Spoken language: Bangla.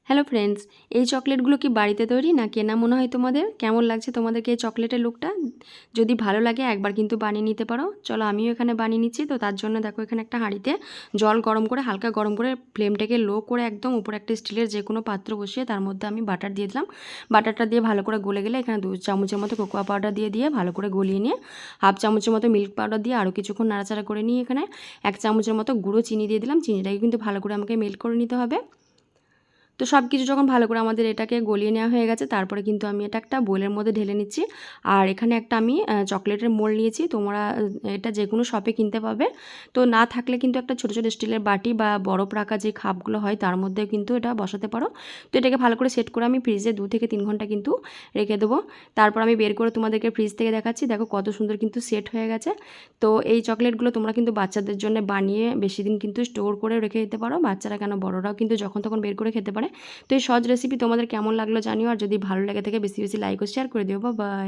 হ্যালো ফ্রেন্ডস, এই চকলেটগুলো কি বাড়িতে তৈরি না কেনা মনে হয় তোমাদের? কেমন লাগছে তোমাদেরকে এই চকলেটের লুকটা? যদি ভালো লাগে একবার কিন্তু বানিয়ে নিতে পারো। চলো আমিও এখানে বানিয়ে নিচ্ছি। তো তার জন্য দেখো এখানে একটা হাঁড়িতে জল গরম করে, হালকা গরম করে ফ্লেমটাকে লো করে একদম উপরে একটা স্টিলের যে কোনো পাত্র বসিয়ে তার মধ্যে আমি বাটার দিয়ে দিলাম। বাটারটা দিয়ে ভালো করে গলে গেলে এখানে 2 চামচের মতো কোকোয়া পাউডার দিয়ে ভালো করে গলিয়ে নিয়ে হাফ চামচের মতো মিল্ক পাউডার দিয়ে আরও কিছুক্ষণ নাড়াচাড়া করে নিয়ে এখানে 1 চামচের মতো গুঁড়ো চিনি দিয়ে দিলাম। চিনিটাকে কিন্তু ভালো করে আমাকে মেল্ট করে নিতে হবে। তো সব কিছু যখন ভালো করে আমাদের এটাকে গলিয়ে নেওয়া হয়ে গেছে, তারপরে কিন্তু আমি এটা একটা বোলের মধ্যে ঢেলে নিচ্ছি। আর এখানে একটা আমি চকলেটের মোল্ড নিয়েছি। তোমরা এটা যে কোনো শপে কিনতে পাবে। তো না থাকলে কিন্তু একটা ছোটো ছোটো স্টিলের বাটি বা বরফ রাখা যে খাপগুলো হয় তার মধ্যে কিন্তু এটা বসাতে পারো। তো এটাকে ভালো করে সেট করে আমি ফ্রিজে 2 থেকে 3 ঘন্টা কিন্তু রেখে দেবো। তারপর আমি বের করে তোমাদেরকে ফ্রিজ থেকে দেখাচ্ছি। দেখো কত সুন্দর কিন্তু সেট হয়ে গেছে। তো এই চকলেটগুলো তোমরা কিন্তু বাচ্চাদের জন্য বানিয়ে বেশি দিন কিন্তু স্টোর করে রেখে দিতে পারো। বাচ্চারা কেন বড়রাও কিন্তু যখন তখন বের করে খেতে পারে। তো এই সহজ রেসিপি তোমাদের কেমন লাগলো জানিও। আর যদি ভালো লেগে থাকে বেশি বেশি লাইক ও শেয়ার করে দিও। Bye bye.